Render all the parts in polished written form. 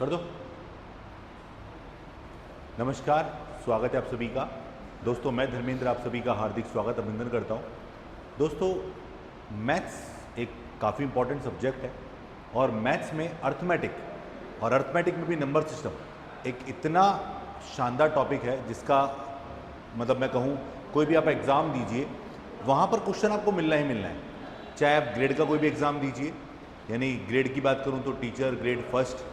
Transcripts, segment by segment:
कर दो। नमस्कार, स्वागत है आप सभी का। दोस्तों मैं धर्मेंद्र आप सभी का हार्दिक स्वागत अभिनंदन करता हूँ। दोस्तों मैथ्स एक काफ़ी इंपॉर्टेंट सब्जेक्ट है और मैथ्स में अर्थमेटिक में भी नंबर सिस्टम एक इतना शानदार टॉपिक है जिसका मतलब मैं कहूँ कोई भी आप एग्ज़ाम दीजिए वहाँ पर क्वेश्चन आपको मिलना ही मिलना है। चाहे आप ग्रेड का कोई भी एग्ज़ाम दीजिए, यानी ग्रेड की बात करूँ तो टीचर ग्रेड फर्स्ट,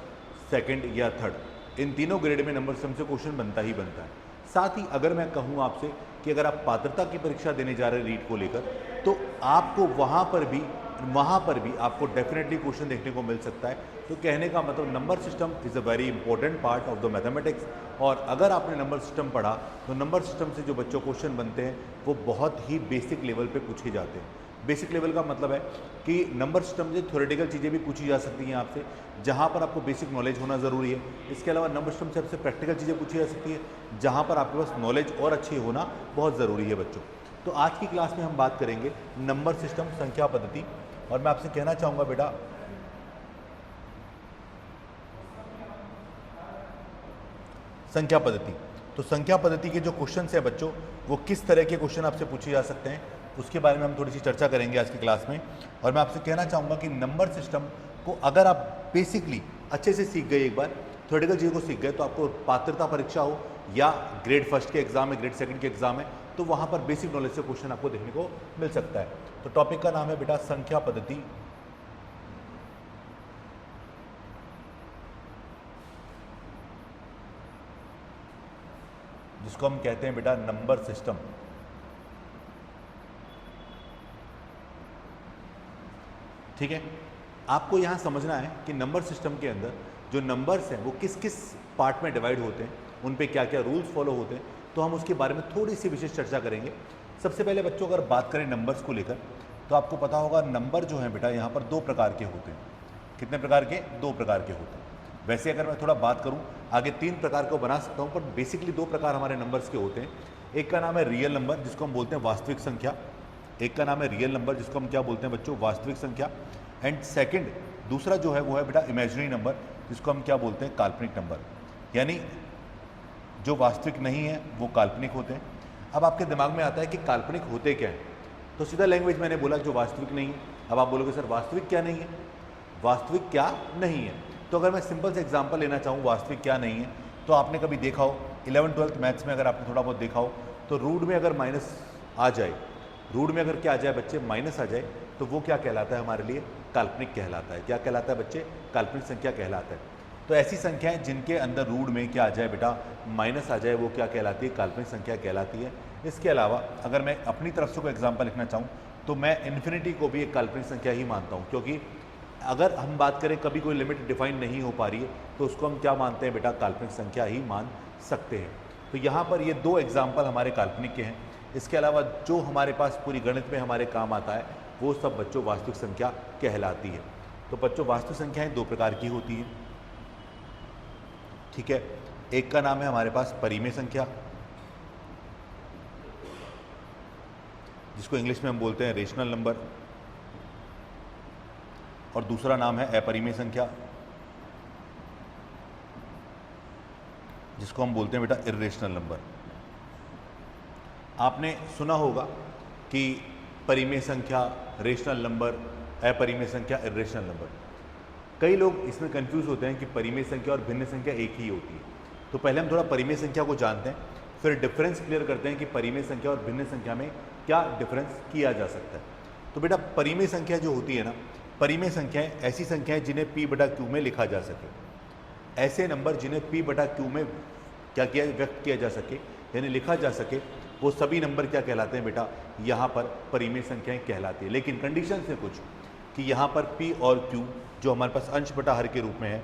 सेकंड या थर्ड, इन तीनों ग्रेड में नंबर सिस्टम से क्वेश्चन बनता ही बनता है। साथ ही अगर मैं कहूँ आपसे कि अगर आप पात्रता की परीक्षा देने जा रहे हैं रीट को लेकर, तो आपको वहाँ पर भी आपको डेफिनेटली क्वेश्चन देखने को मिल सकता है। तो कहने का मतलब number system is a very important part of the mathematics. और अगर आपने नंबर सिस्टम पढ़ा तो नंबर सिस्टम से जो बच्चों क्वेश्चन बनते हैं वो बहुत ही बेसिक लेवल पे पूछे जाते हैं। बेसिक लेवल का मतलब है कि नंबर सिस्टम से थ्योरेटिकल चीज़ें भी पूछी जा सकती हैं आपसे, जहाँ पर आपको बेसिक नॉलेज होना ज़रूरी है। इसके अलावा नंबर सिस्टम से आपसे प्रैक्टिकल चीज़ें पूछी जा सकती है, जहाँ पर आपके पास नॉलेज और अच्छी होना बहुत ज़रूरी है बच्चों। तो आज की क्लास में हम बात करेंगे नंबर सिस्टम, संख्या पद्धति। और मैं आपसे कहना चाहूँगा बेटा, संख्या पद्धति, तो संख्या पद्धति के जो क्वेश्चन है बच्चों, वो किस तरह के क्वेश्चन आपसे पूछे जा सकते हैं उसके बारे में हम थोड़ी सी चर्चा करेंगे आज की क्लास में। और मैं आपसे कहना चाहूँगा कि नंबर सिस्टम को अगर आप बेसिकली अच्छे से सीख गए, एक बार थ्योरेटिकल चीज़ों को सीख गए, तो आपको पात्रता परीक्षा हो या ग्रेड फर्स्ट के एग्जाम है, ग्रेड सेकंड के एग्जाम है, तो वहाँ पर बेसिक नॉलेज से क्वेश्चन आपको देखने को मिल सकता है। तो टॉपिक का नाम है बेटा संख्या पद्धति, जिसको हम कहते हैं बेटा नंबर सिस्टम। ठीक है, आपको यहाँ समझना है कि नंबर सिस्टम के अंदर जो नंबर्स हैं वो किस किस पार्ट में डिवाइड होते हैं, उन पे क्या क्या रूल्स फॉलो होते हैं, तो हम उसके बारे में थोड़ी सी विशेष चर्चा करेंगे। सबसे पहले बच्चों अगर बात करें नंबर्स को लेकर, तो आपको पता होगा नंबर जो है बेटा यहाँ पर दो प्रकार के होते हैं। कितने प्रकार के? दो प्रकार के होते हैं। वैसे अगर मैं थोड़ा बात करूँ आगे तीन प्रकार को बना सकता हूँ, पर बेसिकली दो प्रकार हमारे नंबर्स के होते हैं। एक का नाम है रियल नंबर, जिसको हम बोलते हैं वास्तविक संख्या। एक का नाम है रियल नंबर, जिसको हम क्या बोलते हैं बच्चों? वास्तविक संख्या। एंड सेकंड दूसरा जो है वो है बेटा इमेजिनरी नंबर, जिसको हम क्या बोलते हैं? काल्पनिक नंबर। यानी जो वास्तविक नहीं है वो काल्पनिक होते हैं। अब आपके दिमाग में आता है कि काल्पनिक होते क्या हैं, तो सीधा लैंग्वेज मैंने बोला जो वास्तविक नहीं है। अब आप बोलोगे सर वास्तविक क्या नहीं है, वास्तविक क्या नहीं है? तो अगर मैं सिंपल से एग्जांपल लेना चाहूँ वास्तविक क्या नहीं है, तो आपने कभी देखा हो 11th-12th मैथ्स में, अगर आपने थोड़ा बहुत देखा हो, तो रूट में अगर माइनस आ जाए, रूट में अगर क्या आ जाए बच्चे? माइनस आ जाए, तो वो क्या कहलाता है हमारे लिए? काल्पनिक कहलाता है। क्या कहलाता है बच्चे? काल्पनिक संख्या कहलाता है। तो ऐसी संख्याएं जिनके अंदर रूट में क्या आ जाए बेटा? माइनस आ जाए, वो क्या कहलाती है? काल्पनिक संख्या कहलाती है। इसके अलावा अगर मैं अपनी तरफ से कोई एग्जाम्पल लिखना चाहूँ, तो मैं इन्फिनिटी को भी एक काल्पनिक संख्या ही मानता हूँ, क्योंकि अगर हम बात करें कभी कोई लिमिट डिफाइन नहीं हो पा रही है, तो उसको हम क्या मानते हैं बेटा? काल्पनिक संख्या ही मान सकते हैं। तो यहाँ पर ये दो एग्जाम्पल हमारे काल्पनिक के हैं। इसके अलावा जो हमारे पास पूरी गणित में हमारे काम आता है वो सब बच्चों वास्तविक संख्या कहलाती है। तो बच्चों वास्तविक संख्याएं दो प्रकार की होती हैं, ठीक है। एक का नाम है हमारे पास परिमेय संख्या, जिसको इंग्लिश में हम बोलते हैं रेशनल नंबर, और दूसरा नाम है अपरिमेय संख्या, जिसको हम बोलते हैं बेटा इर्रेशनल नंबर। आपने सुना होगा कि परिमेय संख्या, रेशनल नंबर, अपरिमेय संख्या, इर्रेशनल नंबर। कई लोग इसमें कंफ्यूज होते हैं कि परिमेय संख्या और भिन्न संख्या एक ही होती है। तो पहले हम थोड़ा परिमेय संख्या को जानते हैं, फिर डिफरेंस क्लियर करते हैं कि परिमेय संख्या और भिन्न संख्या में क्या डिफरेंस किया जा सकता है। तो बेटा परिमेय संख्या जो होती है ना, परिमेय संख्याएं ऐसी संख्याएं जिन्हें P/Q में लिखा जा सके, ऐसे नंबर जिन्हें P/Q में क्या किया व्यक्त किया जा सके, यानी लिखा जा सके, वो सभी नंबर क्या कहलाते हैं बेटा? यहाँ पर परिमेय संख्याएं कहलाती है। लेकिन कंडीशन है कुछ कि यहाँ पर P और Q जो हमारे पास अंश बटा हर के रूप में है,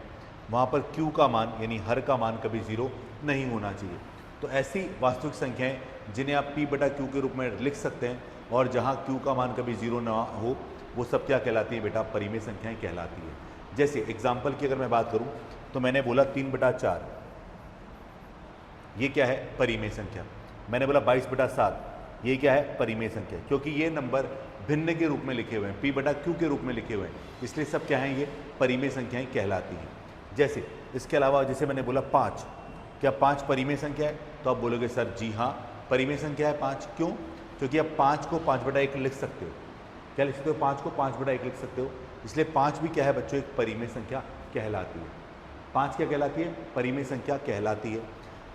वहाँ पर Q का मान यानी हर का मान कभी जीरो नहीं होना चाहिए। तो ऐसी वास्तविक संख्याएं जिन्हें आप P/Q के रूप में लिख सकते हैं और जहाँ Q का मान कभी जीरो ना हो, वो सब क्या कहलाती है बेटा? परिमेय संख्याएं कहलाती है। जैसे एग्जाम्पल की अगर मैं बात करूँ तो मैंने बोला 3/4, ये क्या है? परिमेय संख्या। मैंने बोला 22/7, ये क्या है? परिमेय संख्या। क्योंकि ये नंबर भिन्न के रूप में लिखे हुए हैं, P/Q के रूप में लिखे हुए हैं, इसलिए सब क्या हैं? ये परिमेय संख्याएं कहलाती हैं। जैसे इसके अलावा जैसे मैंने बोला 5, क्या 5 परिमेय संख्या है? तो आप बोलोगे सर जी हाँ परिमेय संख्या है 5। क्यों? क्योंकि आप 5 को 5/1 लिख सकते हो। क्या लिख सकते हो? 5 को 5/1 लिख सकते हो, इसलिए 5 भी क्या है बच्चों? एक परिमेय संख्या कहलाती है। 5 क्या कहलाती है? परिमेय संख्या कहलाती है।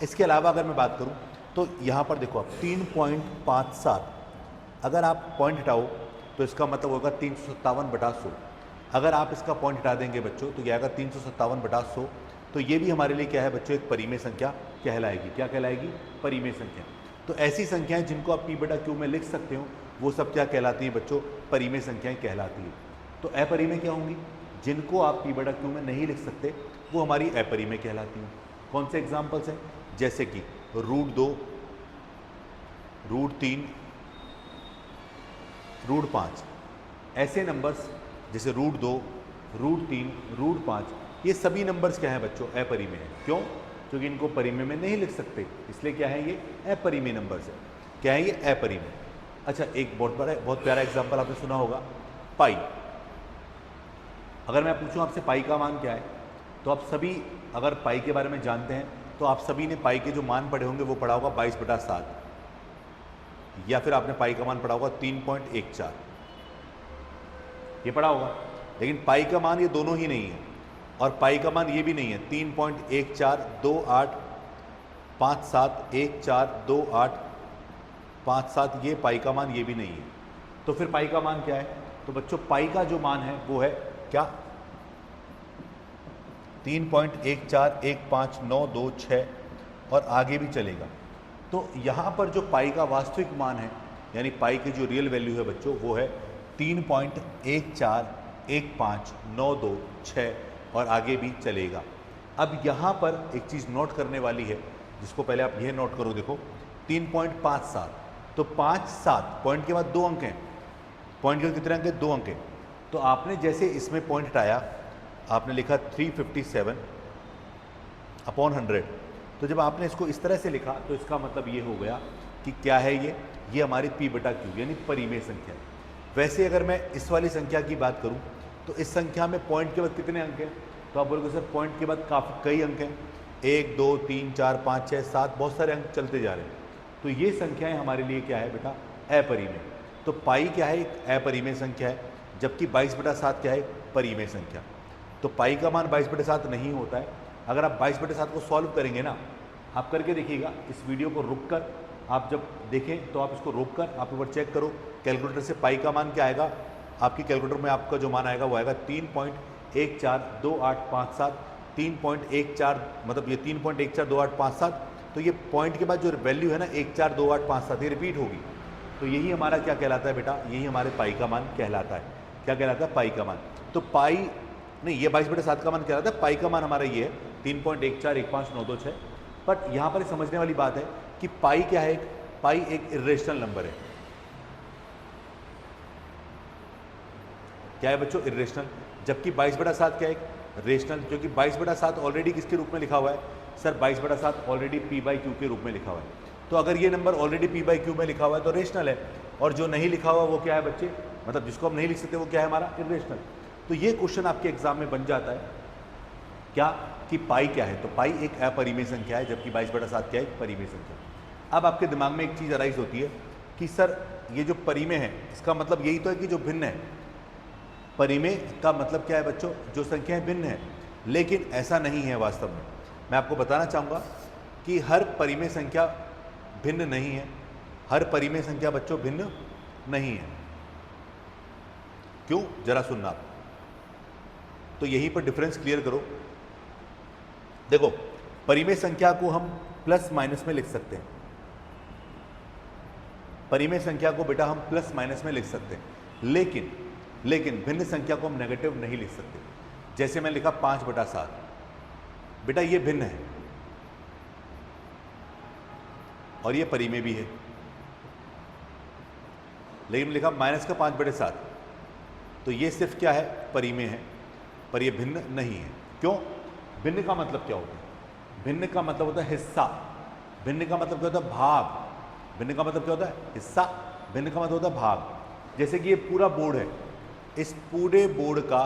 इसके अलावा अगर मैं बात करूं तो यहाँ पर देखो आप 3.57, अगर आप पॉइंट हटाओ तो इसका मतलब होगा 357/100। अगर आप इसका पॉइंट हटा देंगे बच्चों तो क्या आएगा? 357/100। तो ये भी हमारे लिए क्या है बच्चों? एक परिमेय संख्या कहलाएगी। क्या कहलाएगी? परिमेय संख्या। तो ऐसी संख्याएं जिनको आप P/Q में लिख सकते हो वो सब क्या कहलाती हैं बच्चों? परिमेय संख्याएं कहलाती है। तो अपरिमेय क्या होंगी? जिनको आप P/Q में नहीं लिख सकते वो हमारी अपरिमेय कहलाती हैं। कौन से एग्जाम्पल्स हैं? जैसे कि √2, √3, √5। ऐसे नंबर्स जैसे √2, √3, √5, ये सभी नंबर्स क्या है बच्चों? अपरिमेय है। क्यों? क्योंकि इनको परिमेय में नहीं लिख सकते, इसलिए क्या है? ये अपरिमेय नंबर्स है। क्या है ये? अपरिमेय। अच्छा, एक बहुत प्यारा एग्जाम्पल आपने सुना होगा, पाई। अगर मैं पूछूं आपसे पाई का मान क्या है, तो आप सभी अगर पाई के बारे में जानते हैं तो आप सभी ने पाई के जो मान पढ़े होंगे वो पढ़ा होगा 22/7, या फिर आपने पाई का मान पढ़ा होगा 3.14, ये पढ़ा होगा। लेकिन पाई का मान ये दोनों ही नहीं है, और पाई का मान ये भी नहीं है 3.142857142857, ये पाई का मान ये भी नहीं है। तो फिर पाई का मान क्या है? तो बच्चों पाई का जो मान है वो है क्या? 3.14159226 और आगे भी चलेगा। तो यहाँ पर जो पाई का वास्तविक मान है, यानी पाई की जो रियल वैल्यू है बच्चों वो है 3.14159226 और आगे भी चलेगा। अब यहाँ पर एक चीज़ नोट करने वाली है, जिसको पहले आप ये नोट करो। देखो 3.57, तो 57 पॉइंट के बाद 2 अंक हैं। पॉइंट के बाद कितने अंक हैं? 2 अंक हैं। तो आपने जैसे इसमें पॉइंट हटाया, आपने लिखा 357/100। तो जब आपने इसको इस तरह से लिखा तो इसका मतलब ये हो गया कि क्या है ये हमारी P/Q यानी परिमेय संख्या है। वैसे अगर मैं इस वाली संख्या की बात करूं तो इस संख्या में पॉइंट के बाद कितने अंक हैं? तो आप बोलोगे सर पॉइंट के बाद कई अंक हैं, 1 2 3 4 5 6 7, बहुत सारे अंक चलते जा रहे हैं। तो ये संख्याएं हमारे लिए क्या है बेटा? अपरिमेय। तो पाई क्या है? एक अपरिमेय संख्या है, जबकि 22/7 क्या है? परिमेय संख्या। तो पाई का मान 22/7 नहीं होता है। अगर आप 22/7 को सॉल्व करेंगे ना, आप करके देखिएगा, इस वीडियो को रुक कर आप जब देखें तो आप इसको रोक कर आप एक बार चेक करो कैलकुलेटर से पाई का मान क्या आएगा। आपकी कैलकुलेटर में आपका जो मान आएगा वो आएगा 3.142857, 3.14 मतलब ये 3.142857। तो ये पॉइंट के बाद जो वैल्यू है ना 142857, ये रिपीट होगी। तो यही हमारा क्या कहलाता है बेटा? यही हमारे पाई का मान कहलाता है। क्या कहलाता है? पाई का मान। तो पाई नहीं, ये 22/7 का मान कहलाता है। पाई का मान हमारा ये है 3.14159226। बट यहाँ पर समझने वाली बात है कि पाई क्या है? पाई एक इरेशनल नंबर है। क्या है बच्चों? इरेशनल। जबकि 22/7 क्या है? रेशनल। क्योंकि 22/7 ऑलरेडी किसके रूप में लिखा हुआ है? सर 22/7 ऑलरेडी P/Q के रूप में लिखा हुआ है। तो अगर ये नंबर ऑलरेडी P/Q में लिखा हुआ है तो रेशनल है, और जो नहीं लिखा हुआ वो क्या है बच्चे? मतलब जिसको हम नहीं लिख सकते वो क्या है हमारा? इरेशनल। तो ये क्वेश्चन आपके एग्जाम में बन जाता है क्या कि पाई क्या है? तो पाई एक अपरिमेय संख्या है, जबकि 22/7 क्या है? एक परिमेय संख्या। अब आपके दिमाग में एक चीज़ अराइज होती है कि सर ये जो परिमेय है इसका मतलब यही तो है कि जो भिन्न है। परिमेय का मतलब क्या है बच्चों? जो संख्याएं भिन्न है। लेकिन ऐसा नहीं है वास्तव में। मैं आपको बताना चाहूँगा कि हर परिमेय संख्या भिन्न नहीं है। हर परिमेय संख्या बच्चों भिन्न नहीं है। क्यों? जरा सुनना आप। तो यहीं पर डिफरेंस क्लियर करो। देखो परिमेय संख्या को हम प्लस माइनस में लिख सकते हैं। परिमेय संख्या को बेटा हम प्लस माइनस में लिख सकते हैं, लेकिन भिन्न संख्या को हम नेगेटिव नहीं लिख सकते। जैसे मैं लिखा 5/7, बेटा ये भिन्न है और ये परिमेय भी है। लेकिन लिखा माइनस का 5/7, तो ये सिर्फ क्या है? परिमेय है, पर ये भिन्न नहीं है। क्यों? भिन्न का मतलब क्या होता है? भिन्न का मतलब होता है हिस्सा। भिन्न का मतलब क्या होता है? भाग। भिन्न का मतलब क्या होता है? हिस्सा। भिन्न का मतलब होता है भाग। जैसे कि ये पूरा बोर्ड है, इस पूरे बोर्ड का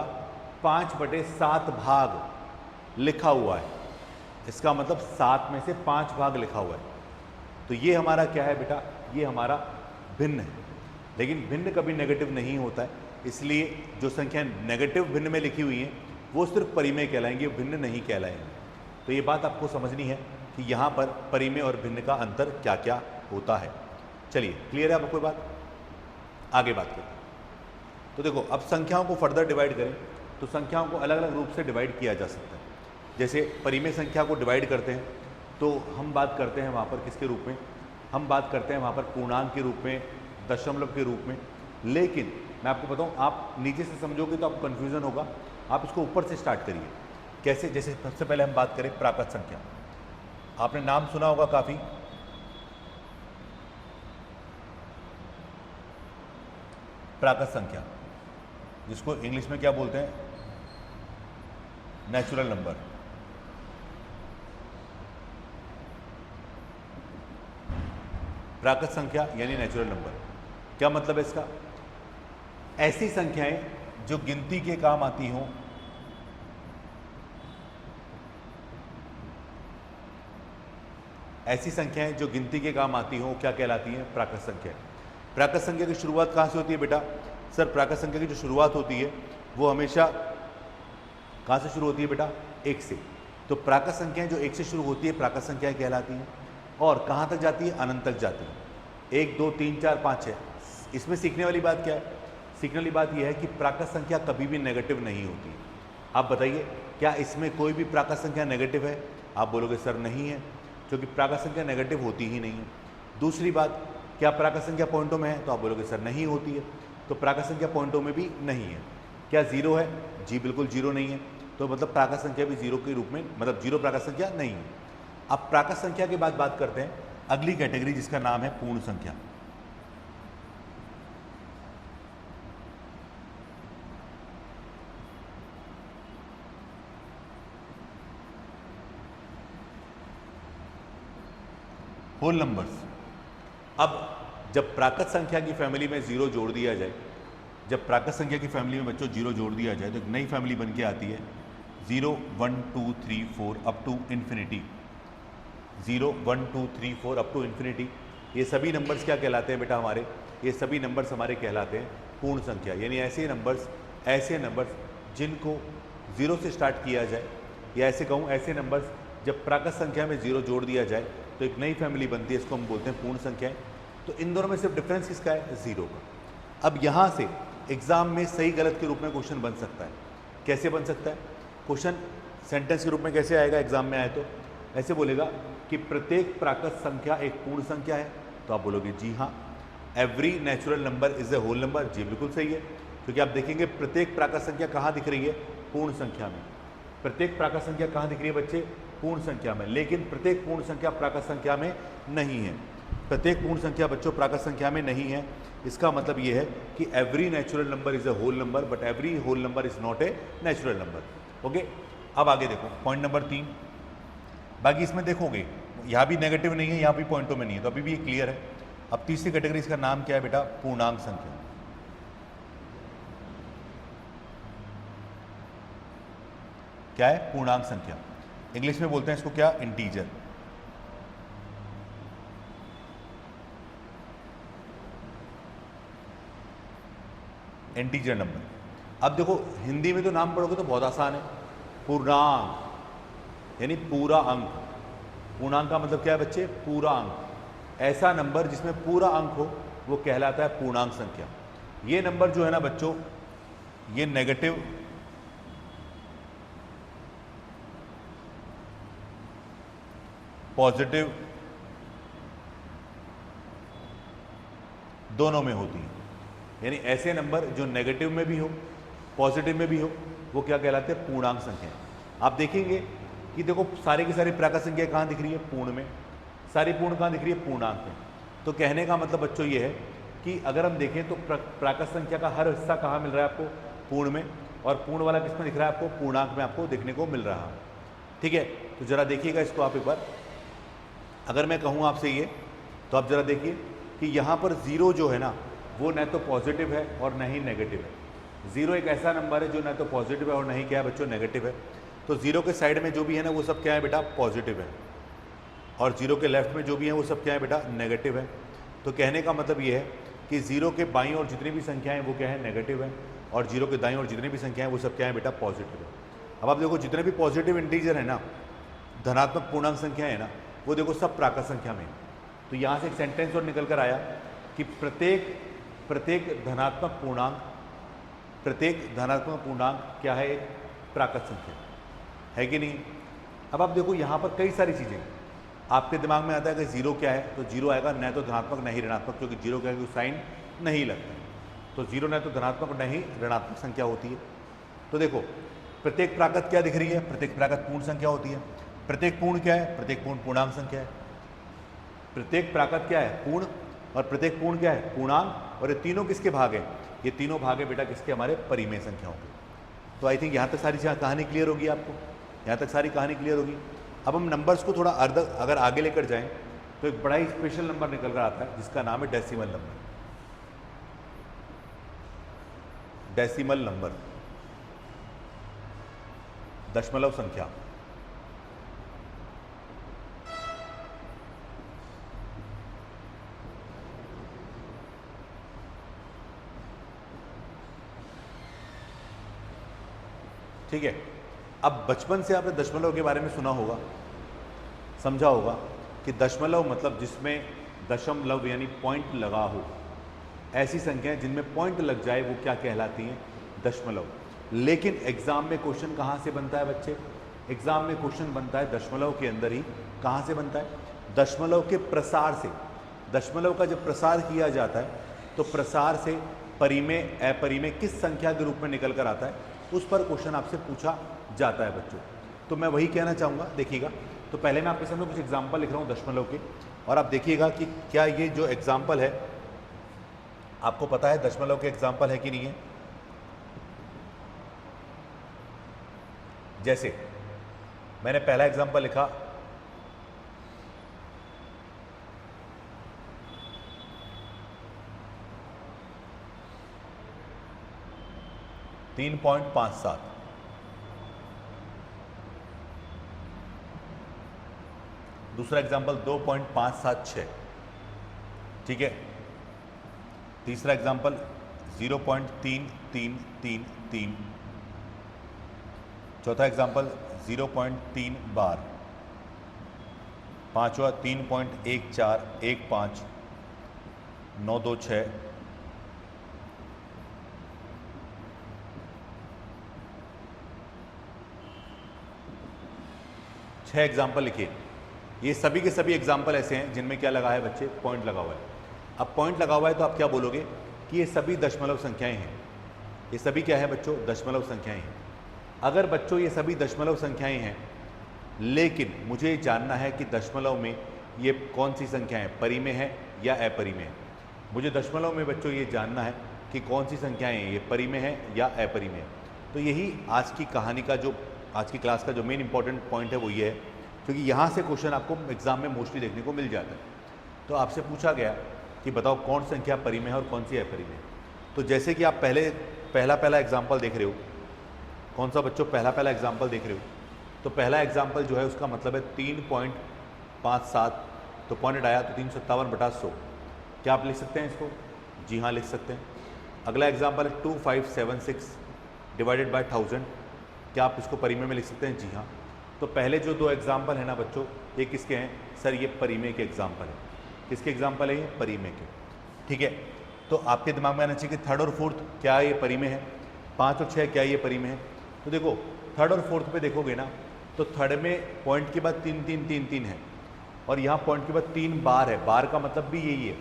5/7 भाग लिखा हुआ है, इसका मतलब 7 में से 5 भाग लिखा हुआ है। तो ये हमारा क्या है बेटा, ये हमारा भिन्न है। लेकिन भिन्न कभी नेगेटिव नहीं होता है, इसलिए जो संख्या नेगेटिव भिन्न में लिखी हुई हैं वो सिर्फ परिमेय कहलाएंगे, भिन्न नहीं कहलाएंगे। तो ये बात आपको समझनी है कि यहाँ पर परिमेय और भिन्न का अंतर क्या क्या होता है। चलिए क्लियर है आपको कोई बात, आगे बात करते हैं। तो देखो अब संख्याओं को फर्दर डिवाइड करें तो संख्याओं को अलग अलग रूप से डिवाइड किया जा सकता है। जैसे परिमेय संख्या को डिवाइड करते हैं तो हम बात करते हैं वहाँ पर किसके रूप में, हम बात करते हैं वहाँ पर पूर्णांक के रूप में, दशमलव के रूप में। लेकिन मैं आपको बताऊँ, आप नीचे से समझोगे तो आपको कन्फ्यूज़न होगा, आप इसको ऊपर से स्टार्ट करिए। कैसे, जैसे सबसे पहले हम बात करें प्राकृत संख्या। आपने नाम सुना होगा काफ़ी, प्राकृत संख्या, जिसको इंग्लिश में क्या बोलते हैं, नेचुरल नंबर। प्राकृत संख्या यानी नेचुरल नंबर, क्या मतलब है इसका? ऐसी संख्याएं जो गिनती के काम आती हों, ऐसी संख्याएं जो गिनती के काम आती हों क्या कहलाती हैं? प्राकृत संख्या। प्राकृत संख्या की शुरुआत कहाँ से होती है बेटा? सर प्राकृत संख्या की जो शुरुआत होती है वो हमेशा कहाँ से शुरू होती है बेटा? 1 से। तो प्राकृत संख्याएं जो 1 से शुरू होती है प्राकृत संख्याएं कहलाती हैं। और कहाँ तक जाती है? अनंत तक जाती है। 1 2 3 4 5 6। इसमें सीखने वाली बात क्या है? सीखने वाली बात यह है कि प्राकृत संख्या कभी भी नेगेटिव नहीं होती। आप बताइए क्या इसमें कोई भी प्राकृत संख्या नेगेटिव है? आप बोलोगे सर नहीं है, क्योंकि प्राकृत संख्या नेगेटिव होती ही नहीं है। दूसरी बात, क्या प्राकृत संख्या पॉइंटों में है? तो आप बोलोगे सर नहीं होती है। तो प्राकृत संख्या पॉइंटों में भी नहीं है। क्या जीरो है? जी बिल्कुल जीरो नहीं है। तो मतलब प्राकृत संख्या भी जीरो के रूप में, मतलब जीरो प्राकृत संख्या नहीं है। अब प्राकृत संख्या के बाद बात करते हैं अगली कैटेगरी जिसका नाम है पूर्ण संख्या। Whole numbers. अब जब प्राकृत संख्या की फैमिली में जीरो जोड़ दिया जाए, जब प्राकृत संख्या की फैमिली में बच्चों जीरो जोड़ दिया जाए तो एक नई फैमिली बन के आती है 0 1 2 3 4 up to infinity. 0 1 2 3 4 up to infinity, ये सभी नंबर्स क्या कहलाते हैं बेटा हमारे? ये सभी नंबर्स हमारे कहलाते हैं पूर्ण संख्या। यानी ऐसे नंबर्स जिनको जीरो से स्टार्ट किया जाए, या ऐसे कहूँ ऐसे नंबर्स जब प्राकृत संख्या में जीरो जोड़ दिया जाए तो एक नई फैमिली बनती है, इसको हम बोलते हैं पूर्ण संख्याएं। तो इन दोनों में सिर्फ डिफरेंस किसका है? जीरो का। अब यहाँ से एग्जाम में सही गलत के रूप में क्वेश्चन बन सकता है। कैसे बन सकता है क्वेश्चन? सेंटेंस के रूप में कैसे आएगा एग्जाम में आए तो? ऐसे बोलेगा कि प्रत्येक प्राकृत संख्या एक पूर्ण संख्या है। तो आप बोलोगे जी हाँ। Every natural number is a whole number. जी बिल्कुल सही है, क्योंकि आप देखेंगे प्रत्येक प्राकृत संख्या कहाँ दिख रही है? पूर्ण संख्या में। प्रत्येक प्राकृत संख्या कहाँ दिख रही है बच्चे? पूर्ण संख्या में। लेकिन प्रत्येक पूर्ण संख्या प्राकृत संख्या में नहीं है। प्रत्येक पूर्ण संख्या बच्चों प्राकृत संख्या में नहीं है। इसका मतलब ये है कि every natural number is a whole number but every whole number is not a natural number. Okay, अब आगे देखो पॉइंट नंबर 3। बाकी इसमें देखोगे यहाँ भी नेगेटिव नहीं है, यहाँ भी पॉइंटों में नहीं है, तो अभी भी ये क्लियर है। अब तीसरी कैटेगरी, इसका नाम क्या है बेटा? पूर्णांक संख्या। क्या है? पूर्णांक संख्या। इंग्लिश में बोलते हैं इसको क्या? इंटीजर। Integer number. अब देखो हिंदी में तो नाम पढ़ोगे तो बहुत आसान है, पूर्णांक यानी पूरा अंक। पूर्णांक का मतलब क्या है बच्चे? पूरा अंक। ऐसा नंबर जिसमें पूरा अंक हो वो कहलाता है पूर्णांक संख्या। ये नंबर जो है ना बच्चों, ये नेगेटिव पॉजिटिव दोनों में होती है। यानी ऐसे नंबर जो नेगेटिव में भी हो पॉजिटिव में भी हो वो क्या कहलाते हैं? पूर्णांक संख्या। आप देखेंगे कि देखो सारी की सारी प्राकृत संख्या कहाँ दिख रही है? पूर्ण में। सारी पूर्ण कहाँ दिख रही है? पूर्णांक में। तो कहने का मतलब बच्चों ये है कि अगर हम देखें तो प्राकृत संख्या का हर हिस्सा कहाँ मिल रहा है आपको? पूर्ण में। और पूर्ण वाला किस में दिख रहा है आपको? पूर्णांक में आपको देखने को मिल रहा है। ठीक है, तो जरा देखिएगा इसको आप एक बार। अगर मैं कहूँ आपसे ये, तो आप जरा देखिए कि यहाँ पर जीरो जो है ना वो न तो पॉजिटिव है और न ही नेगेटिव है। जीरो एक ऐसा नंबर है जो न तो पॉजिटिव है और न ही क्या है बच्चों? नेगेटिव है। तो जीरो के साइड में जो भी है ना वो सब क्या है बेटा, पॉजिटिव है, और जीरो के लेफ्ट में जो भी है वो सब क्या है बेटा, नेगेटिव है। तो कहने का मतलब ये है कि जीरो के बाईं और जितनी भी संख्याएं वो क्या है, नेगेटिव है, और जीरो के दाईं और जितनी भी संख्याएं वो सब क्या है बेटा, पॉजिटिव है। अब आप देखो जितने भी पॉजिटिव इंटीजर है ना, धनात्मक पूर्णांक संख्या है ना, वो देखो सब प्राकृत संख्या में। तो यहाँ से एक सेंटेंस और निकल कर आया कि प्रत्येक धनात्मक पूर्णांक क्या है, एक प्राकृत संख्या है कि नहीं। अब आप देखो यहाँ पर कई सारी चीज़ें आपके दिमाग में आता है कि जीरो क्या है, तो जीरो आएगा न तो धनात्मक न ही ऋणात्मक, क्योंकि जीरो क्या है, साइन नहीं लगता, तो जीरो न तो धनात्मक न ही ऋणात्मक संख्या होती है। तो देखो प्रत्येक प्राकृत क्या दिख रही है, प्रत्येक प्राकृत पूर्ण संख्या होती है। प्रत्येक पूर्ण क्या है, प्रत्येक पूर्ण पूर्णांक संख्या है। प्रत्येक प्राकृत क्या है, पूर्ण, और प्रत्येक पूर्ण क्या है, पूर्णांक, और ये तीनों किसके भाग हैं, ये तीनों भाग है बेटा किसके, हमारे परिमेय संख्याओं के। तो आई थिंक यहाँ तक सारी कहानी क्लियर होगी आपको, यहाँ तक सारी कहानी क्लियर होगी। अब हम नंबर्स को थोड़ा अगर आगे लेकर जाएं तो एक बड़ा ही स्पेशल नंबर निकल कर आता है जिसका नाम है डेसिमल नंबर। डेसिमल नंबर, दशमलव संख्या। ठीक है, अब बचपन से आपने दशमलव के बारे में सुना होगा, समझा होगा कि दशमलव मतलब जिसमें दशमलव यानी पॉइंट लगा हो, ऐसी संख्याएं जिनमें पॉइंट लग जाए वो क्या कहलाती हैं, दशमलव। लेकिन एग्जाम में क्वेश्चन कहाँ से बनता है बच्चे, एग्जाम में क्वेश्चन बनता है दशमलव के अंदर ही। कहाँ से बनता है, दशमलव के प्रसार से। दशमलव का जब प्रसार किया जाता है तो प्रसार से परिमेय अपरिमेय किस संख्या के रूप में निकल कर आता है, उस पर क्वेश्चन आपसे पूछा जाता है बच्चों। तो मैं वही कहना चाहूँगा, देखिएगा। तो पहले मैं आपके सामने कुछ एग्जाम्पल लिख रहा हूँ दशमलव के, और आप देखिएगा कि क्या ये जो एग्जाम्पल है आपको पता है दशमलव के एग्जाम्पल है कि नहीं है। जैसे मैंने पहला एग्जाम्पल लिखा 3.57, दूसरा एग्जाम्पल 2.576, ठीक है। तीसरा एग्जाम्पल 0.3333, चौथा एग्जाम्पल 0.3 बार, पांचवा 3.1415, 926, छह एग्जाम्पल लिखिए। ये सभी के सभी एग्जाम्पल ऐसे हैं जिनमें क्या लगा है बच्चे, पॉइंट लगा हुआ है। अब पॉइंट लगा हुआ है तो आप क्या बोलोगे कि ये सभी दशमलव संख्याएं हैं। ये सभी क्या है बच्चों, दशमलव संख्याएं हैं। अगर बच्चों ये सभी दशमलव संख्याएं हैं, लेकिन मुझे जानना है कि दशमलव में ये कौन सी संख्या है, परिमेय है या अपरिमेय है। मुझे दशमलव में बच्चों ये जानना है कि कौन सी संख्याएं हैं, ये परिमेय है या अपरिमेय है। तो यही आज की कहानी का जो, आज की क्लास का जो मेन इंपॉर्टेंट पॉइंट है वो ये है, क्योंकि यहाँ से क्वेश्चन आपको एग्जाम में मोस्टली देखने को मिल जाता है। तो आपसे पूछा गया कि बताओ कौन संख्या परिमेय है और कौन सी अपरिमेय है। तो जैसे कि आप पहला एग्जाम्पल देख रहे हो, कौन सा बच्चों, पहला एग्जाम्पल देख रहे हो, तो पहला एग्जाम्पल जो है उसका मतलब है 3.57, तो पॉइंट आया तो 357/100। क्या आप लिख सकते हैं इसको, जी हाँ लिख सकते हैं। अगला एग्जाम्पल है 2576 डिवाइडेड बाय 1000, क्या आप इसको परिमेय में लिख सकते हैं, जी हाँ। तो पहले जो दो एग्जाम्पल है ना बच्चों, ये किसके हैं, सर ये परिमेय के एग्जाम्पल है। किसके एग्जाम्पल है, ये परिमेय के, ठीक है। तो आपके दिमाग में आना चाहिए कि थर्ड और फोर्थ क्या ये परिमेय है, 5 और 6 क्या ये परिमेय है। तो देखो थर्ड और फोर्थ पे देखोगे ना, तो थर्ड में पॉइंट के बाद 3 3 3 3 है, और यहाँ पॉइंट के बाद 3 बार है। बार का मतलब भी यही है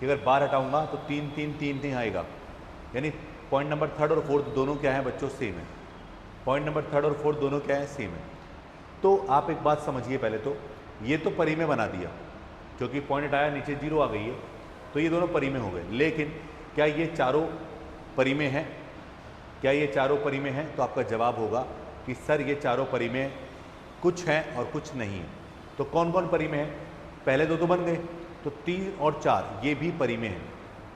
कि अगर बार हटाऊंगा तो 3 3 3 3 आएगा, यानी पॉइंट नंबर थर्ड और फोर्थ दोनों क्या है बच्चों, सेम है। पॉइंट नंबर थर्ड और फोर्थ दोनों क्या है, सेम है। तो आप एक बात समझिए, पहले तो ये तो परिमेय बना दिया, क्योंकि पॉइंट आया नीचे 0 आ गई है, तो ये दोनों परिमेय हो गए। लेकिन क्या ये चारों परिमेय हैं, क्या ये चारों परिमेय हैं, तो आपका जवाब होगा कि सर ये चारों परिमेय कुछ हैं और कुछ नहीं है। तो कौन कौन परिमेय है, पहले दो तो बन गए, तो 3 और 4 ये भी परिमेय है।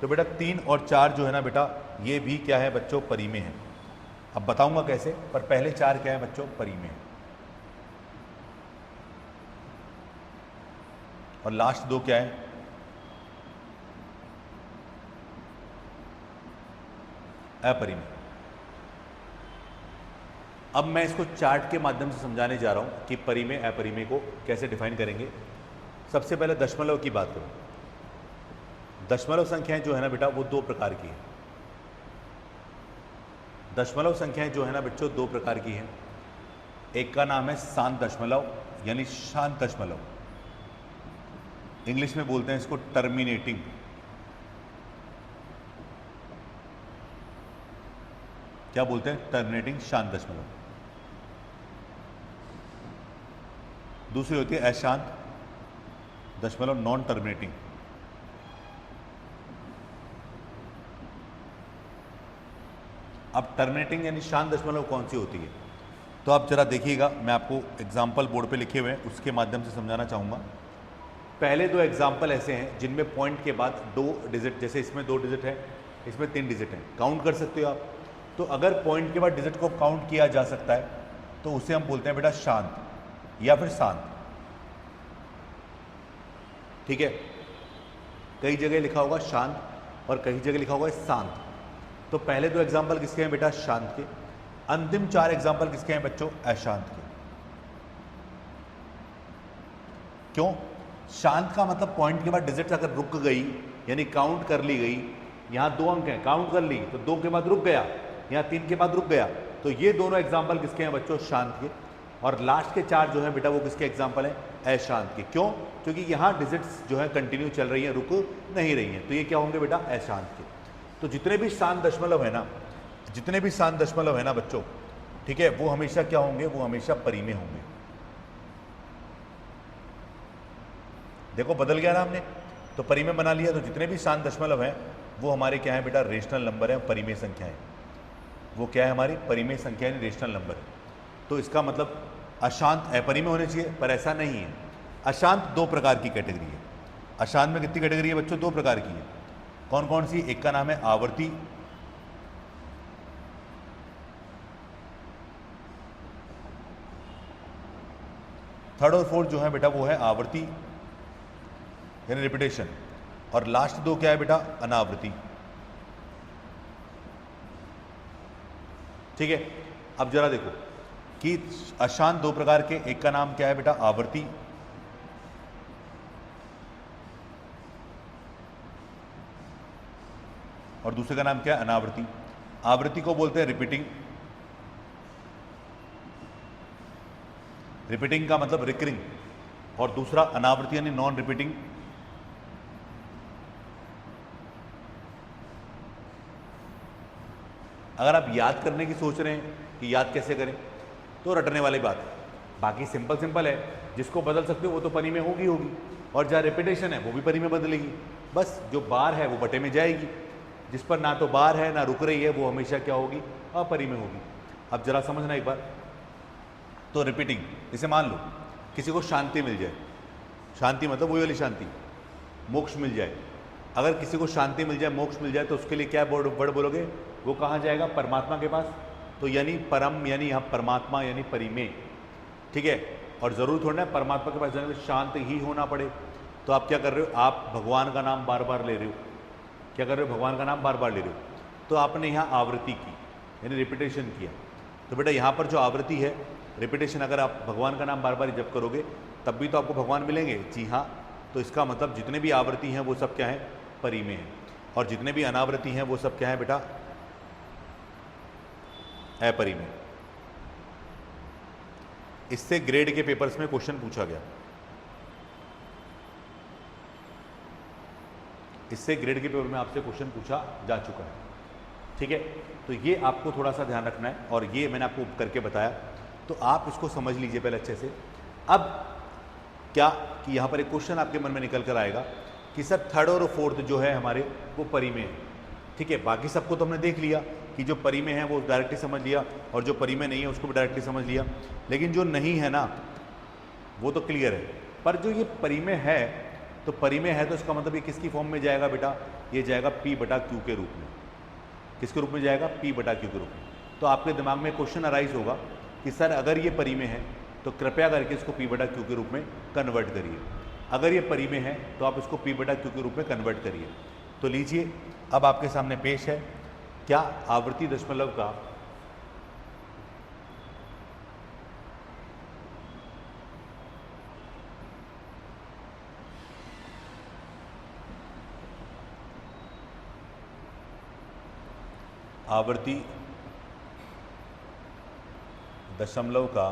तो बेटा 3 और 4 जो है ना बेटा, ये भी क्या है बच्चों, परिमेय है। अब बताऊंगा कैसे, पर पहले 4 क्या है बच्चों, परिमेय है। और लास्ट दो क्या है, अपरिमेय। अब मैं इसको चार्ट के माध्यम से समझाने जा रहा हूं कि परिमेय अपरिमेय को कैसे डिफाइन करेंगे। सबसे पहले दशमलव की बात करूं। दशमलव संख्याएं जो है ना बेटा वो दो प्रकार की है। दशमलव संख्याएं जो है ना बच्चों दो प्रकार की हैं। एक का नाम है शांत दशमलव यानी शांत दशमलव, इंग्लिश में बोलते हैं इसको टर्मिनेटिंग। क्या बोलते हैं? टर्मिनेटिंग शांत दशमलव। दूसरी होती है अशांत दशमलव, नॉन टर्मिनेटिंग। अब टर्मिनेटिंग यानी शांत दशमलव कौन सी होती है, तो आप जरा देखिएगा, मैं आपको एग्जाम्पल बोर्ड पे लिखे हुए हैं उसके माध्यम से समझाना चाहूँगा। पहले दो एग्जाम्पल ऐसे हैं जिनमें पॉइंट के बाद दो डिजिट, जैसे इसमें दो डिजिट है, इसमें तीन डिजिट हैं, काउंट कर सकते हो आप। तो अगर पॉइंट के बाद डिजिट को काउंट किया जा सकता है तो उसे हम बोलते हैं बेटा शांत या फिर शांत। ठीक है, कई जगह लिखा होगा शांत और कई जगह लिखा होगा शांत। तो पहले दो एग्जाम्पल किसके हैं बेटा? शांत के। अंतिम चार एग्जाम्पल किसके हैं बच्चों? अशांत के। क्यों? शांत का मतलब पॉइंट के बाद डिजिट अगर रुक गई यानी काउंट कर ली गई, यहां दो अंक हैं, काउंट कर ली तो दो के बाद रुक गया, यहां तीन के बाद रुक गया, तो ये दोनों एग्जाम्पल किसके हैं बच्चों? शांत के। और लास्ट के चार जो है बेटा वो किसके एग्जाम्पल हैं? अशांत के। क्यों? क्योंकि यहां डिजिट्स जो है कंटिन्यू चल रही है, रुक नहीं रही है, तो ये क्या होंगे बेटा? अशांत के। तो जितने भी शांत दशमलव है ना, जितने भी शांत दशमलव है ना बच्चों, ठीक है, वो हमेशा क्या होंगे? वो हमेशा परिमेय होंगे। देखो बदल गया ना हमने, तो परिमेय बना लिया। तो जितने भी शांत दशमलव हैं वो हमारे क्या है बेटा? रेशनल नंबर है, परिमेय संख्या है। वो क्या है? हमारी परिमेय संख्या यानी रेशनल नंबर है। तो इसका मतलब अशांत अपरिमेय होने चाहिए, पर ऐसा नहीं है। अशांत दो प्रकार की कैटेगरी है। अशांत में कितनी कैटेगरी है बच्चों? दो प्रकार की है। कौन कौन सी? एक का नाम है आवर्ती, थर्ड और फोर्थ जो है बेटा वो है आवर्ती यानी रिपीटेशन, और लास्ट दो क्या है बेटा? अनावृत्ति। ठीक है, अब जरा देखो कि अशांत दो प्रकार के, एक का नाम क्या है बेटा? आवर्ती, और दूसरे का नाम क्या है? अनावृत्ति। आवृत्ति को बोलते हैं रिपीटिंग, रिपीटिंग का मतलब रिकरिंग, और दूसरा अनावृत्ति यानी नॉन रिपीटिंग। अगर आप याद करने की सोच रहे हैं कि याद कैसे करें, तो रटने वाली बात है। बाकी सिंपल सिंपल है, जिसको बदल सकते हो वो तो परिमेय होगी होगी, और जहाँ रिपीटेशन है वो भी परिमेय बदलेगी। बस जो बार है वो बटे में जाएगी, जिस पर ना तो बार है ना रुक रही है वो हमेशा क्या होगी? अपरिमेय होगी। अब जरा समझना एक बार। तो रिपीटिंग, जैसे मान लो किसी को शांति मिल जाए, शांति मतलब वही वाली शांति, मोक्ष मिल जाए। अगर किसी को शांति मिल जाए, मोक्ष मिल जाए, तो उसके लिए क्या वर्ड बोलोगे? वो कहाँ जाएगा? परमात्मा के पास। तो यानी परम यानी यहाँ परमात्मा यानी परिमेय। ठीक है, और ज़रूर थोड़ा ना परमात्मा के पास जाने में शांत ही होना पड़े। तो आप क्या कर रहे हो? आप भगवान का नाम बार बार ले रहे हो। क्या कर रहे हो? भगवान का नाम बार बार ले रहे हो। तो आपने यहाँ आवृत्ति की यानी रिपीटेशन किया। तो बेटा यहाँ पर जो आवृत्ति है, रिपीटेशन, अगर आप भगवान का नाम बार बार जप करोगे तब भी तो आपको भगवान मिलेंगे। जी हाँ, तो इसका मतलब जितने भी आवृत्ति हैं वो सब क्या है? परिमेय हैं, और जितने भी अनावृत्ति हैं वो सब क्या है बेटा? अपरिमेय। इससे ग्रेड के पेपर्स में क्वेश्चन पूछा गया, इससे ग्रेड के पेपर में आपसे क्वेश्चन पूछा जा चुका है। ठीक है, तो ये आपको थोड़ा सा ध्यान रखना है, और ये मैंने आपको करके बताया, तो आप इसको समझ लीजिए पहले अच्छे से। अब क्या कि यहाँ पर एक क्वेश्चन आपके मन में निकल कर आएगा कि सर थर्ड और फोर्थ जो है हमारे वो परिमेय है। ठीक है, बाकी सबको तो हमने देख लिया कि जो परिमेय है वो डायरेक्टली समझ लिया, और जो परिमेय नहीं है उसको भी डायरेक्टली समझ लिया, लेकिन जो नहीं है ना वो तो क्लियर है। पर जो ये परिमेय है, तो परिमेय है तो इसका मतलब ये किसकी फॉर्म में जाएगा बेटा? ये जाएगा P/Q के रूप में। किसके रूप में जाएगा? P/Q के रूप में। तो आपके दिमाग में क्वेश्चन अराइज होगा कि सर अगर ये परिमेय है तो कृपया करके इसको P/Q के रूप में कन्वर्ट करिए। अगर ये परी में है तो आप इसको पी बटा क्यू के रूप में कन्वर्ट करिए। तो लीजिए, अब आपके सामने पेश है क्या आवर्ती दशमलव का आवर्ती दशमलव का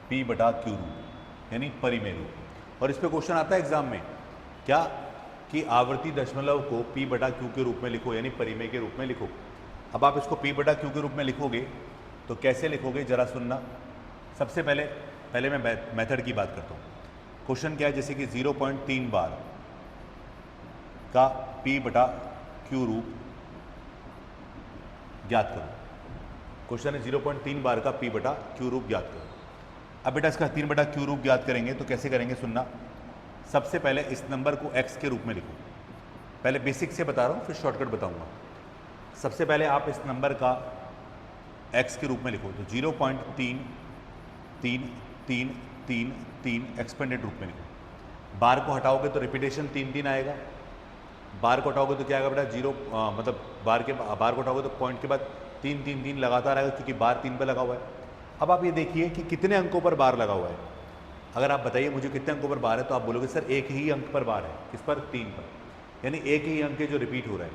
पी बटा क्यू रूप यानी परिमेय रूप। और इस पे क्वेश्चन आता है एग्जाम में क्या कि आवर्ती दशमलव को पी बटा क्यू के रूप में लिखो यानी परिमेय के रूप में लिखो। अब आप इसको पी बटा क्यू के रूप में लिखोगे तो कैसे लिखोगे जरा सुनना। सबसे पहले मैं मेथड की बात करता हूँ। क्वेश्चन क्या है, जैसे कि 0.3 बार का पी बटा क्यू रूप ज्ञात करो। क्वेश्चन है 0.3 बार का पी बटा क्यू रूप ज्ञात करो। अब बेटा इसका 3 बटा क्यू रूप ज्ञात करेंगे तो कैसे करेंगे सुनना। सबसे पहले इस नंबर को x के रूप में लिखो। पहले बेसिक से बता रहा हूँ फिर शॉर्टकट बताऊंगा। सबसे पहले आप इस नंबर का x के रूप में लिखो तो 0.333333 एक्सपेंडेड रूप में लिखो। बार को हटाओगे तो रिपीटेशन 3 आएगा। बार को हटाओगे तो क्या आएगा बेटा 0 मतलब बार को हटाओगे तो पॉइंट के बाद 3 लगातार आएगा क्योंकि बार 3 पर लगा हुआ है। अब आप ये देखिए कि कितने अंकों पर बार लगा हुआ है। अगर आप बताइए मुझे कितने अंकों पर बार है तो आप बोलोगे सर एक ही अंक पर बार है। किस पर? 3 पर, यानी एक ही अंक है जो रिपीट हो रहा है।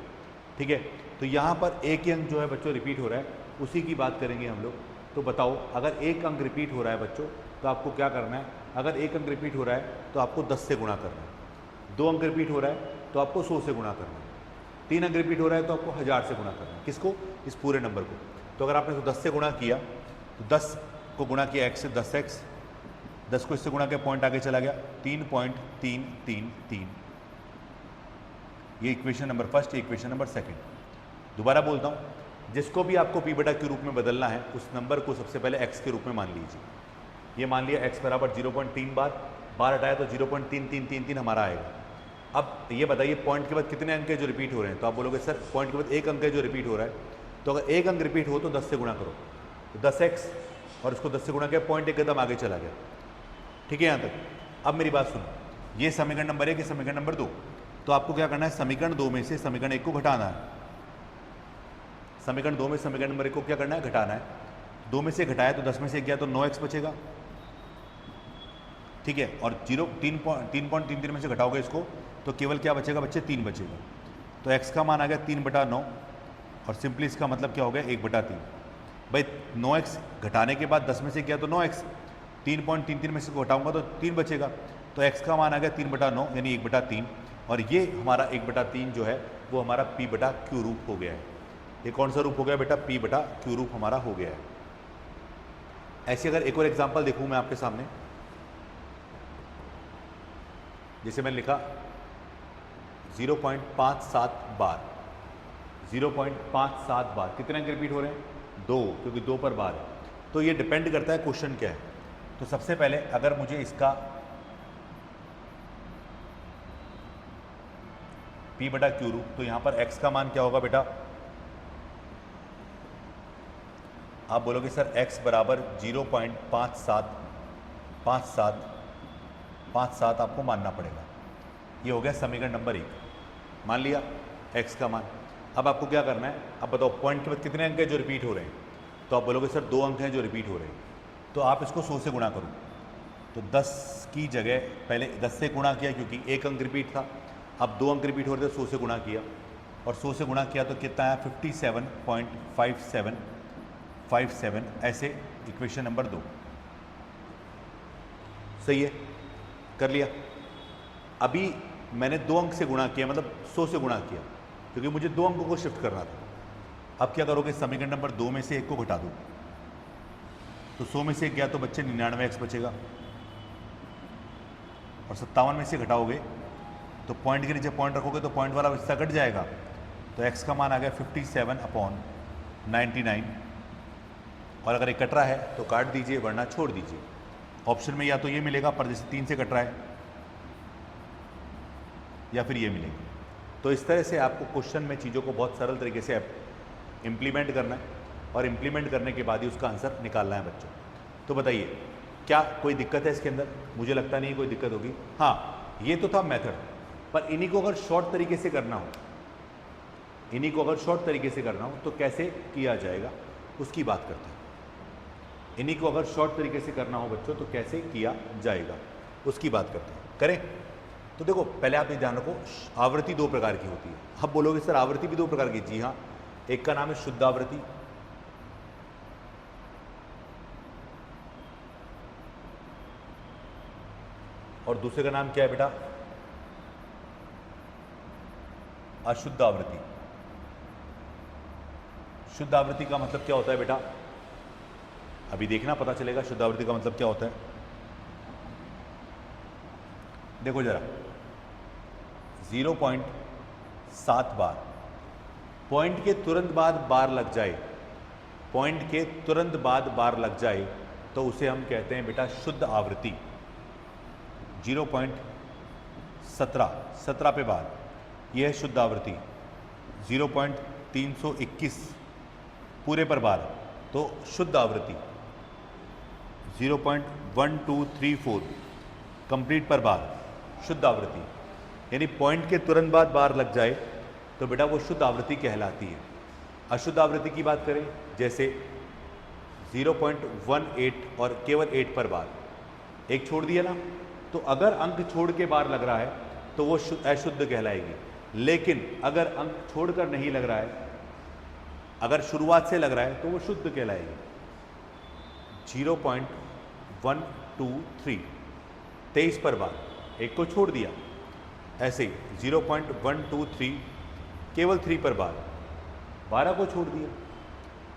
ठीक है, तो यहाँ पर एक ही अंक जो है बच्चों रिपीट हो रहा है, उसी की बात करेंगे हम लोग। तो बताओ अगर एक अंक रिपीट हो रहा है बच्चों तो आपको क्या करना है। अगर एक अंक रिपीट हो रहा है तो आपको 10 से गुणा करना है। 2 अंक रिपीट हो रहा है तो आपको 100 से गुणा करना है। 3 अंक रिपीट हो रहा है तो आपको 1000 से गुणा करना है। किसको? इस पूरे नंबर को। तो अगर आपने 10 से गुणा किया तो 10 को गुणा किया x से 10x, 10 को इससे गुणा किया पॉइंट आगे चला गया 3.333। ये इक्वेशन नंबर फर्स्ट, ये इक्वेशन नंबर सेकंड। दोबारा बोलता हूँ, जिसको भी आपको पी बटा के रूप में बदलना है उस नंबर को सबसे पहले x के रूप में मान लीजिए। ये मान लिया x बराबर 0.3 बार हटाया तो 0.3333 हमारा आएगा। अब ये बताइए पॉइंट के बाद कितने अंक है जो रिपीट हो रहे हैं। तो आप बोलोगे सर पॉइंट के बाद एक अंक है जो रिपीट हो रहा है। तो अगर एक अंक रिपीट हो तो 10 से गुणा करो तो 10x और इसको 10 से गुणा किया पॉइंट एक कदम आगे चला गया। ठीक है यहाँ तक। अब मेरी बात सुनो, ये समीकरण नंबर 1 है, समीकरण नंबर 2। तो आपको क्या करना है, समीकरण 2 में से समीकरण 1 को घटाना है। समीकरण 2 में समीकरण नंबर 1 को क्या करना है, घटाना है। 2 में से घटाया तो 10 में से गया तो 9x बचेगा। ठीक है, और 3.33 में से घटाओगे इसको तो केवल क्या बचेगा बच्चे, 3 बचेगा। तो x का मान आ गया 3/9 और सिंपली इसका मतलब क्या हो गया 1/3। भाई 9x घटाने के बाद 10 में से गया तो 9x, 3.33 में से घटाऊंगा तो 3 बचेगा। तो x का मान आ गया 3/9 यानी 1/3। और ये हमारा 1/3 जो है वो हमारा p बटा क्यू रूप हो गया है। ये कौन सा रूप हो गया बेटा, p बटा क्यू रूप हमारा हो गया है। ऐसे अगर एक और एग्जाम्पल देखूँ मैं आपके सामने, जैसे मैंने लिखा 0.57 बार। 0.57 बार कितने अंक रिपीट हो रहे हैं, 2, क्योंकि 2 पर बार है। तो ये डिपेंड करता है क्वेश्चन क्या है। तो सबसे पहले अगर मुझे इसका p बटा क्यू रूप, तो यहां पर x का मान क्या होगा बेटा, आप बोलोगे सर x बराबर 0.5757 आपको मानना पड़ेगा। ये हो गया समीकरण नंबर 1, मान लिया x का मान। अब आपको क्या करना है, अब बताओ पॉइंट के बाद कितने अंक हैं जो रिपीट हो रहे हैं। तो आप बोलोगे सर 2 अंक हैं जो रिपीट हो रहे हैं। तो आप इसको 100 से गुणा करो तो 10 की जगह पहले 10 से गुणा किया क्योंकि एक अंक रिपीट था। अब 2 अंक रिपीट हो रहे थे, 100 से गुणा किया और 100 से गुणा किया तो कितना आया 57.57 ऐसे इक्वेशन नंबर 2। सही है, कर लिया। अभी मैंने 2 अंक से गुणा किया, मतलब 100 से गुणा किया क्योंकि मुझे 2 अंकों को शिफ्ट करना था। अब क्या करोगे, समीकरण नंबर 2 में से 1 को घटा दो तो 100 में से 1 गया तो बच्चे 99x बचेगा और 57 में से घटाओगे तो पॉइंट के नीचे पॉइंट रखोगे तो पॉइंट वाला हिस्सा कट जाएगा। तो x का मान आ गया 57/99 और अगर ये कट रहा है तो काट दीजिए वरना छोड़ दीजिए। ऑप्शन में या तो ये मिलेगा पर जैसे 3 से कट रहा है या फिर ये मिलेगा। तो इस तरह से आपको क्वेश्चन में चीज़ों को बहुत सरल तरीके से इम्प्लीमेंट करना है और इम्प्लीमेंट करने के बाद ही उसका आंसर निकालना है बच्चों। तो बताइए क्या कोई दिक्कत है इसके अंदर? मुझे लगता नहीं कोई दिक्कत होगी। हाँ, ये तो था मेथड, पर इन्हीं को अगर शॉर्ट तरीके से करना हो, इन्हीं को अगर शॉर्ट तरीके से करना हो तो कैसे किया जाएगा उसकी बात करते हैं। इन्हीं को अगर शॉर्ट तरीके से करना हो बच्चों तो कैसे किया जाएगा उसकी बात करते हैं। करें तो देखो, पहले आप ये ध्यान रखो, आवृत्ति दो प्रकार की होती है। अब बोलोगे सर आवृत्ति भी दो प्रकार की? जी हाँ, एक का नाम है शुद्ध आवृत्ति, और दूसरे का नाम क्या है बेटा? अशुद्ध आवृत्ति। शुद्ध आवृत्ति का मतलब क्या होता है बेटा? अभी देखना, पता चलेगा शुद्ध आवृत्ति का मतलब क्या होता है। देखो जरा, 0.7 बार, पॉइंट के तुरंत बाद बार लग जाए, पॉइंट के तुरंत बाद बार लग जाए तो उसे हम कहते हैं बेटा शुद्ध आवृत्ति। 0.17 पे बार, यह है शुद्ध आवृत्ति। 0.321 पूरे पर बार तो शुद्ध आवृत्ति। 0.1234 कंप्लीट पर बार शुद्ध आवृत्ति। यानी पॉइंट के तुरंत बाद बार लग जाए तो बेटा वो शुद्ध आवृत्ति कहलाती है। अशुद्ध आवृत्ति की बात करें, जैसे 0.18 और केवल 8 पर बार, एक छोड़ दिया ना, तो अगर अंक छोड़ के बार लग रहा है तो वो अशुद्ध कहलाएगी। लेकिन अगर अंक छोड़कर नहीं लग रहा है, अगर शुरुआत से लग रहा है तो वो शुद्ध कहलाएगी। 0.123 23 पर बार, एक को छोड़ दिया, ऐसे ही 0.123 केवल 3 पर बार, 12 को छोड़ दिया।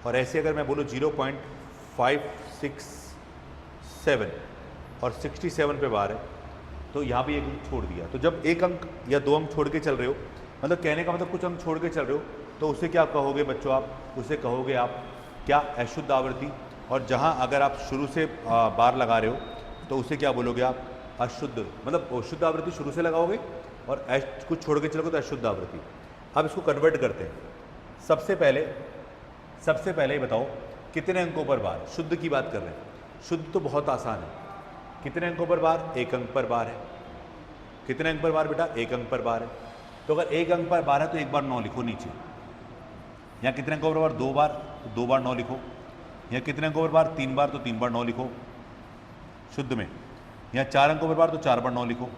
और ऐसे अगर मैं बोलूँ 0.567 और 67 पे बार है तो यहाँ भी एक अंक छोड़ दिया। तो जब एक अंक या दो अंक छोड़ के चल रहे हो, मतलब कहने का मतलब कुछ अंक छोड़ के चल रहे हो, तो उसे क्या कहोगे बच्चों? आप उसे कहोगे आप क्या? अशुद्ध आवृत्ति। और जहाँ अगर आप शुरू से बार लगा रहे हो तो उसे क्या बोलोगे आप? अशुद्ध, मतलब शुद्ध आवृत्ति शुरू से लगाओगे और कुछ छोड़ के चलोगे तो अशुद्ध आवृत्ति। अब इसको कन्वर्ट करते हैं। सबसे पहले ये बताओ कितने अंकों पर बार? शुद्ध की बात कर रहे हैं। शुद्ध तो बहुत आसान है। कितने अंकों पर बार? एक अंक पर बार है। कितने अंक पर बार बेटा? एक अंक पर बार है। तो अगर एक अंक पर बार है तो एक बार 9 लिखो नीचे। यहाँ कितने अंकों पर बार? 2 बार, तो 2 बार 9 लिखो। यहाँ कितने अंकों पर बार? 3 बार, तो 3 बार 9 लिखो शुद्ध में। यहाँ 4 अंकों पर बार, तो 4 बार 9 लिखो।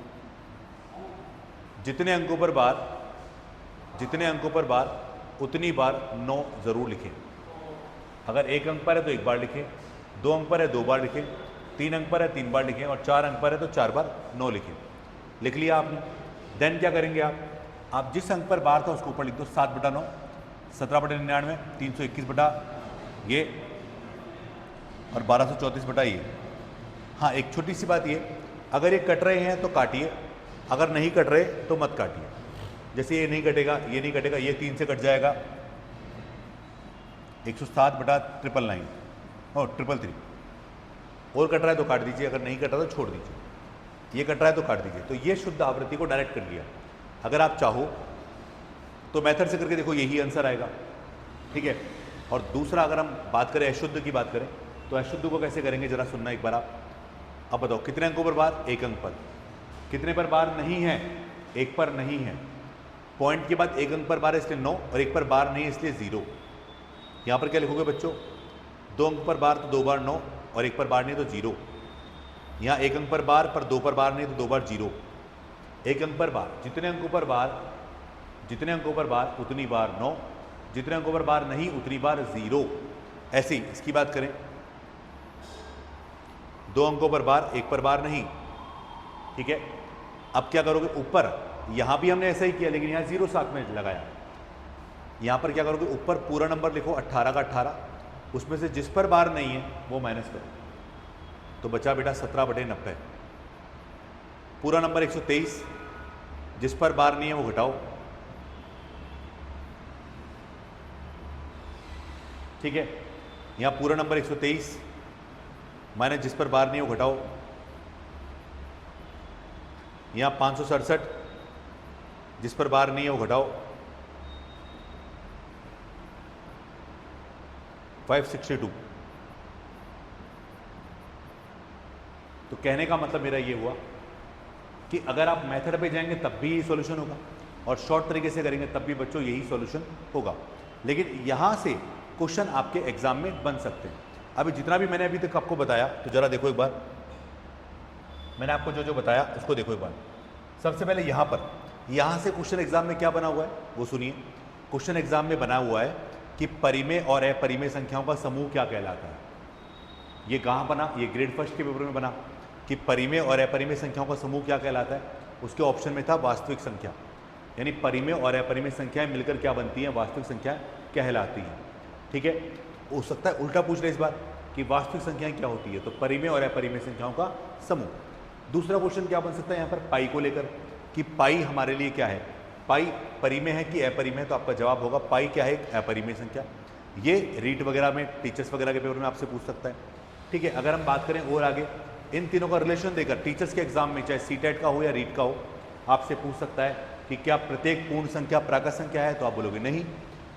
जितने अंकों पर बार उतनी बार 9 जरूर लिखें। अगर एक अंक पर है तो एक बार लिखें, 2 अंक पर है 2 बार लिखें, 3 अंक पर है 3 बार लिखें, और 4 अंक पर है तो 4 बार 9 लिखें। लिख लिया आपने? देन क्या करेंगे आप जिस अंक पर बार था उसको ऊपर लिख दो। 7/9, 17/99, 321 बटा ये, और 1234 बटा ये। हाँ, एक छोटी सी बात ये, अगर ये कट रहे हैं तो काटिए, अगर नहीं कट रहे तो मत काटिए। जैसे ये नहीं कटेगा, ये नहीं कटेगा, ये 3 से कट जाएगा, 107/999 और 333। और कट रहा है तो काट दीजिए, अगर नहीं कट रहा तो छोड़ दीजिए। ये कट रहा है तो काट दीजिए। तो ये शुद्ध आवृत्ति को डायरेक्ट कर लिया। अगर आप चाहो तो मेथड से करके देखो, यही आंसर आएगा। ठीक है। और दूसरा, अगर हम बात करें अशुद्ध की बात करें तो अशुद्ध को कैसे करेंगे जरा सुनना एक बार आप। अब बताओ कितने अंकों पर बार? एक अंक पर। कितने पर बार नहीं है? एक पर नहीं है। पॉइंट के बाद एक अंक पर बार है इसलिए 9, और एक पर बार नहीं है इसलिए 0। यहाँ पर क्या लिखोगे बच्चों? 2 अंक पर बार तो 2 बार 9, और एक पर बार नहीं तो 0। यहाँ एक अंक पर बार पर 2 पर बार नहीं तो 2 बार 0। एक अंक पर बार, जितने अंकों पर बार उतनी बार 9, जितने अंकों पर बार नहीं उतनी बार 0। ऐसे ही इसकी बात करें, 2 अंकों पर बार, एक पर बार नहीं। ठीक है। अब क्या करोगे? ऊपर यहाँ भी हमने ऐसा ही किया, लेकिन यहाँ 0 साथ में लगाया। यहाँ पर क्या करोगे? ऊपर पूरा नंबर लिखो 18 का 18, उसमें से जिस पर बार नहीं है वो माइनस करो, तो बचा बेटा 17/90। पूरा नंबर 123, जिस पर बार नहीं है वो घटाओ। ठीक है। यहाँ पूरा नंबर 123 माइनस जिस पर बार नहीं है वो घटाओ। यहाँ 567, जिस पर बार नहीं है वो घटाओ। 562। तो कहने का मतलब मेरा ये हुआ कि अगर आप मेथड पे जाएंगे तब भी यही सॉल्यूशन होगा और शॉर्ट तरीके से करेंगे तब भी बच्चों यही सॉल्यूशन होगा। लेकिन यहाँ से क्वेश्चन आपके एग्जाम में बन सकते हैं। अभी जितना भी मैंने अभी तक आपको बताया तो जरा देखो एक बार, मैंने आपको जो जो बताया उसको देखो एक बार। सबसे पहले यहाँ से क्वेश्चन एग्जाम में क्या बना हुआ है वो सुनिए। क्वेश्चन एग्जाम में बना हुआ है कि परिमेय और अपरिमेय संख्याओं का समूह क्या कहलाता है। ये कहाँ बना, ये ग्रेड फर्स्ट के पेपर में बना कि परिमेय और अपरिमेय संख्याओं का समूह क्या कहलाता है। उसके ऑप्शन में था वास्तविक संख्या, यानी परिमेय और अपरिमेय संख्याएं मिलकर क्या बनती हैं, वास्तविक संख्याएं कहलाती हैं। ठीक है, हो सकता है उल्टा पूछ रहे इस बार कि वास्तविक संख्याएं क्या होती है, तो परिमेय और अपरिमेय संख्याओं का समूह। दूसरा क्वेश्चन क्या बन सकता है यहाँ पर, पाई को लेकर कि पाई हमारे लिए क्या है, पाई परिमेय है कि अपरिमेय, तो आपका जवाब होगा पाई क्या है, एक अपरिमेय संख्या। ये रीट वगैरह में, टीचर्स वगैरह के पेपर में आपसे पूछ सकता है। ठीक है, अगर हम बात करें और आगे, इन तीनों का रिलेशन देकर टीचर्स के एग्जाम में चाहे सीटेट का हो या रीट का हो, आपसे पूछ सकता है कि क्या प्रत्येक पूर्ण संख्या प्राकृत संख्या है, तो आप बोलोगे नहीं,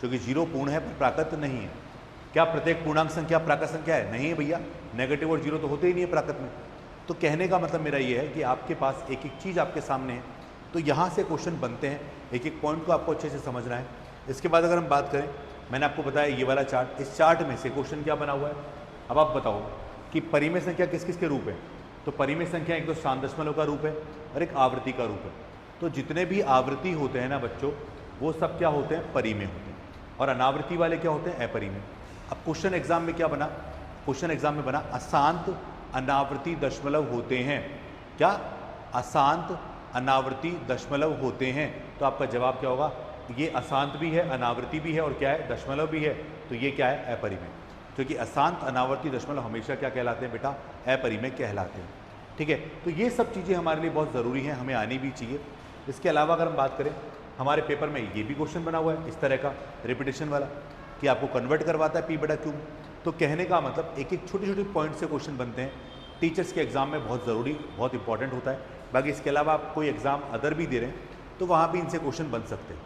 क्योंकि 0 पूर्ण है पर प्राकृत नहीं है। क्या प्रत्येक पूर्णांक संख्या प्राकृत संख्या है, नहीं है भैया, नेगेटिव और 0 तो होते ही नहीं है प्राकृत में। तो कहने का मतलब मेरा ये है कि आपके पास एक एक चीज़ आपके सामने है, तो यहाँ से क्वेश्चन बनते हैं। एक एक पॉइंट को आपको अच्छे से समझना है। इसके बाद अगर हम बात करें, मैंने आपको बताया ये वाला चार्ट, इस चार्ट में से क्वेश्चन क्या बना हुआ है। अब आप बताओ कि परिमेय संख्या किस किस के रूप है। तो परिमेय संख्या एक तो स्थान दशमलव का रूप है और एक आवृत्ति का रूप है। तो जितने भी आवृत्ति होते हैं ना बच्चों, वो सब क्या होते हैं, परिमेय होते हैं, और अनावृत्ति वाले क्या होते हैं, अपरिमेय। अब क्वेश्चन एग्जाम में क्या बना, क्वेश्चन एग्जाम में बना अशांत अनावृत्ति दशमलव होते हैं। क्या, अशांत अनावृत्ति दशमलव होते हैं। तो आपका जवाब क्या होगा, ये अशांत भी है, अनावृत्ति भी है और क्या है, दशमलव भी है, तो ये क्या है, अपरिमेय। क्योंकि अशांत अनावर्ती दशमलव हमेशा क्या कहलाते हैं बेटा, अपरिमेय कहलाते हैं। ठीक है, तो ये सब चीज़ें हमारे लिए बहुत ज़रूरी हैं, हमें आनी भी चाहिए। इसके अलावा अगर हम बात करें, हमारे पेपर में ये भी क्वेश्चन बना हुआ है इस तरह का रिपीटेशन वाला कि आपको कन्वर्ट करवाता है P/Q। तो कहने का मतलब एक एक छोटी छोटी पॉइंट से क्वेश्चन बनते हैं, टीचर्स के एग्जाम में बहुत ज़रूरी, बहुत इंपॉर्टेंट होता है। बाकी इसके अलावा आप कोई एग्जाम अदर भी दे रहे हैं तो वहाँ भी इनसे क्वेश्चन बन सकते हैं।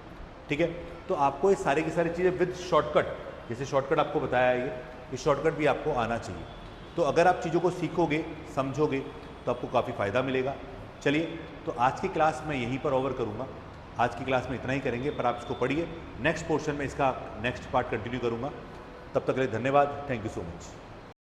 ठीक है, तो आपको ये सारी की सारी चीज़ें विद शॉर्टकट, जैसे शॉर्टकट आपको बताया है ये शॉर्टकट भी आपको आना चाहिए। तो अगर आप चीज़ों को सीखोगे, समझोगे, तो आपको काफ़ी फ़ायदा मिलेगा। चलिए, तो आज की क्लास मैं यहीं पर ओवर करूँगा। आज की क्लास में इतना ही करेंगे, पर आप इसको पढ़िए। नेक्स्ट पोर्शन में इसका नेक्स्ट पार्ट कंटिन्यू करूँगा। तब तक के लिए धन्यवाद। Thank you so much.